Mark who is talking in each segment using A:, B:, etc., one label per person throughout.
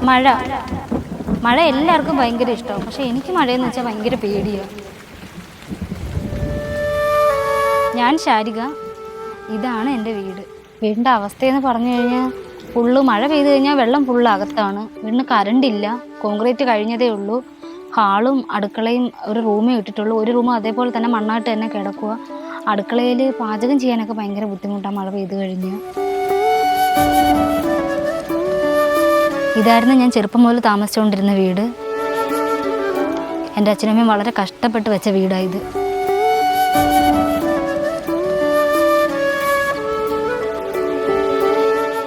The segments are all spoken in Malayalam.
A: മഴ എല്ലാവർക്കും ഭയങ്കര ഇഷ്ടമാണ്. പക്ഷെ എനിക്ക് മഴയെന്ന് വെച്ചാൽ ഭയങ്കര പേടിയാണ്. ഞാൻ ശാരിക, ഇതാണ് എൻ്റെ വീട്. വീടിൻ്റെ അവസ്ഥയെന്ന് പറഞ്ഞു കഴിഞ്ഞാൽ മഴ പെയ്തു കഴിഞ്ഞാൽ വെള്ളം ഫുള്ള് അകത്താണ്. വീടിന് കറണ്ടില്ല, കോൺക്രീറ്റ് കഴിഞ്ഞതേ ഉള്ളൂ. ഹാളും അടുക്കളയും ഒരു റൂമേ ഇട്ടിട്ടുള്ളൂ. ഒരു റൂം അതേപോലെ തന്നെ മണ്ണായിട്ട് തന്നെ കിടക്കുക. അടുക്കളയിൽ പാചകം ചെയ്യാനൊക്കെ ഭയങ്കര ബുദ്ധിമുട്ടാണ് മഴ പെയ്തു കഴിഞ്ഞ്. ഇതായിരുന്നു ഞാൻ ചെറുപ്പം മുതൽ താമസിച്ചുകൊണ്ടിരുന്ന വീട്. എൻ്റെ അച്ഛനമ്മയും വളരെ കഷ്ടപ്പെട്ട് വെച്ച വീടായത്.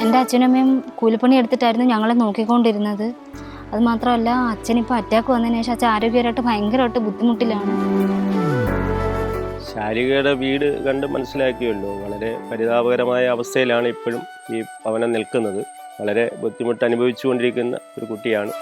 A: എൻ്റെ അച്ഛനമ്മയും കൂലിപ്പണി എടുത്തിട്ടായിരുന്നു ഞങ്ങളെ നോക്കിക്കൊണ്ടിരുന്നത്. അതുമാത്രമല്ല, അച്ഛനിപ്പോൾ അറ്റാക്ക് വന്നതിന് ശേഷം അച്ഛൻ ആരോഗ്യപരമായിട്ട് ഭയങ്കരമായിട്ട് ബുദ്ധിമുട്ടിലാണ്.
B: ശാരികയുടെ വീട് കണ്ട് മനസ്സിലാക്കിയല്ലോ, വളരെ പരിതാപകരമായ അവസ്ഥയിലാണ് ഇപ്പോഴും ഈ ഭവനം നിൽക്കുന്നത്. വളരെ ബുദ്ധിമുട്ട് അനുഭവിച്ചുകൊണ്ടിരിക്കുന്ന ഒരു കുട്ടിയാണ്.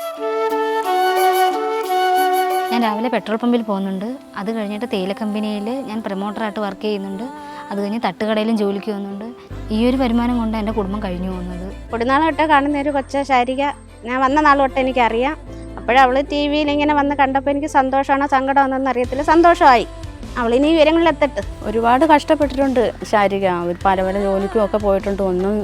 A: ഞാൻ രാവിലെ പെട്രോൾ പമ്പിൽ പോകുന്നുണ്ട്. അത് കഴിഞ്ഞിട്ട് തേയില കമ്പനിയിൽ ഞാൻ പ്രൊമോട്ടറായിട്ട് വർക്ക് ചെയ്യുന്നുണ്ട്. അത് കഴിഞ്ഞ് തട്ടുകടയിലും ജോലിക്ക് പോകുന്നുണ്ട്. ഈ ഒരു വരുമാനം കൊണ്ട് എൻ്റെ കുടുംബം കഴിഞ്ഞു പോകുന്നത്.
C: കൊടുനാൾ തൊട്ട് കാണുന്ന ഒരു കൊച്ച ശാരിക, ഞാൻ വന്ന നാൾ തൊട്ട് എനിക്കറിയാം. അപ്പോഴവൾ ടി വിയിൽ ഇങ്ങനെ വന്ന് കണ്ടപ്പോൾ എനിക്ക് സന്തോഷമാണോ സങ്കടമാണെന്ന് അറിയത്തില്ല, സന്തോഷമായി. അവളിനി വിവരങ്ങളിലെത്തട്ട്.
D: ഒരുപാട് കഷ്ടപ്പെട്ടിട്ടുണ്ട് ശാരിക. പല പല ജോലിക്കും ഒക്കെ പോയിട്ടുണ്ട്, ഒന്നും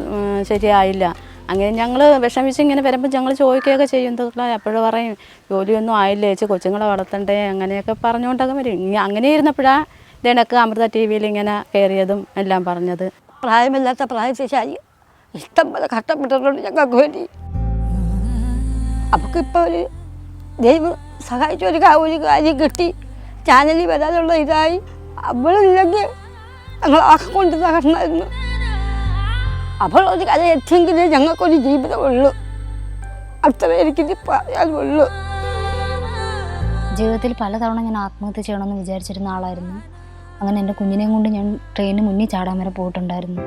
D: ശരിയായില്ല. അങ്ങനെ ഞങ്ങൾ വിഷമിച്ച് ഇങ്ങനെ വരുമ്പോൾ ഞങ്ങൾ ചോദിക്കുകയൊക്കെ ചെയ്യും. എപ്പോഴും പറയും ജോലിയൊന്നും ആയില്ലേ ചേച്ചി, കൊച്ചുങ്ങളെ വളർത്തണ്ടേ, അങ്ങനെയൊക്കെ പറഞ്ഞുകൊണ്ടൊക്കെ വരും. അങ്ങനെ ഇരുന്നപ്പോഴാണ് ഇതിനൊക്കെ അമൃത ടി വിയിൽ ഇങ്ങനെ കയറിയതും എല്ലാം പറഞ്ഞത്.
E: പ്രായമില്ലാത്ത പ്രായത്തിൽ ശാരി ഇഷ്ടം പോലെ കഷ്ടപ്പെട്ടിട്ടുണ്ട് ഞങ്ങൾക്ക് വേണ്ടി. അവൾക്ക് ഇപ്പോൾ ഒരു ദൈവം സഹായിച്ച ഒരു കാര്യം കിട്ടി, ചാനലിൽ വരാനുള്ള ഇതായി. അവളില്ലെങ്കിൽ ഞങ്ങൾ ആക്കെ കൊണ്ട് തകർന്നായിരുന്നു. അവളൊരു കഥ എത്തിയെങ്കിലേ ഞങ്ങൾക്കൊരു ജീവിതമുള്ളൂ. അത്ര എനിക്കിത് പറയാനുള്ളൂ.
A: ജീവിതത്തിൽ പലതവണ ഞാൻ ആത്മഹത്യ ചെയ്യണമെന്ന് വിചാരിച്ചിരുന്ന ആളായിരുന്നു. അങ്ങനെ എൻ്റെ കുഞ്ഞിനെയും കൊണ്ട് ഞാൻ ട്രെയിനിന് മുന്നിൽ ചാടാൻ വരെ പോയിട്ടുണ്ടായിരുന്നു.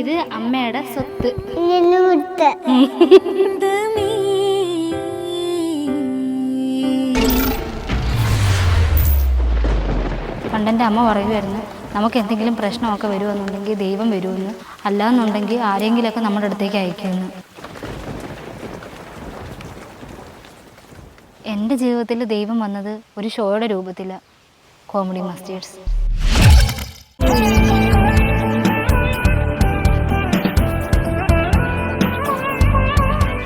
A: ഇത് അമ്മയുടെ സ്വത്ത്. പണ്ടെൻ്റെ അമ്മ പറയുമായിരുന്നു, നമുക്ക് എന്തെങ്കിലും പ്രശ്നമൊക്കെ വരുമെന്നുണ്ടെങ്കിൽ ദൈവം വരുമെന്ന്, അല്ലാന്നുണ്ടെങ്കിൽ ആരെങ്കിലുമൊക്കെ നമ്മുടെ അടുത്തേക്ക് അയക്കുമെന്ന്. എൻ്റെ ജീവിതത്തിൽ ദൈവം വന്നത് ഒരു ഷോയുടെ രൂപത്തിലാണ്, കോമഡി മാസ്റ്റേഴ്സ്.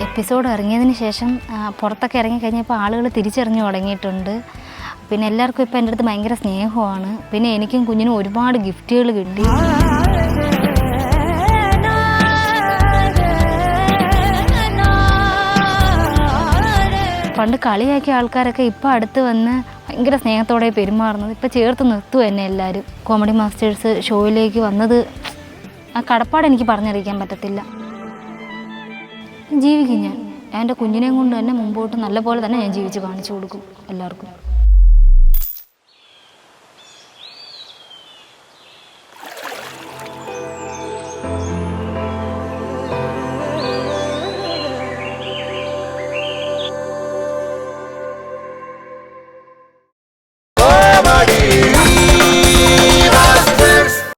A: എപ്പിസോഡ് ഇറങ്ങിയതിന് ശേഷം പുറത്തൊക്കെ ഇറങ്ങിക്കഴിഞ്ഞപ്പോൾ ആളുകൾ തിരിച്ചറിഞ്ഞു തുടങ്ങിയിട്ടുണ്ട്. പിന്നെ എല്ലാവർക്കും ഇപ്പോൾ എൻ്റെ അടുത്ത് ഭയങ്കര സ്നേഹമാണ്. പിന്നെ എനിക്കും കുഞ്ഞിനും ഒരുപാട് ഗിഫ്റ്റുകൾ കിട്ടി. പണ്ട് കളിയാക്കിയ ആൾക്കാരൊക്കെ ഇപ്പോൾ അടുത്ത് വന്ന് ഭയങ്കര സ്നേഹത്തോടെ പെരുമാറുന്നത്. ഇപ്പോൾ ചേർത്ത് നിർത്തുക തന്നെ എല്ലാവരും. കോമഡി മാസ്റ്റേഴ്സ് ഷോയിലേക്ക് വന്നത് ആ കടപ്പാട് എനിക്ക് പറഞ്ഞറിയിക്കാൻ പറ്റത്തില്ല. ജീവിക്കും ഞാൻ എൻ്റെ കുഞ്ഞിനെയും കൊണ്ട് തന്നെ മുമ്പോട്ട് നല്ല പോലെ തന്നെ ഞാൻ ജീവിച്ച് കാണിച്ചു കൊടുക്കും എല്ലാവർക്കും.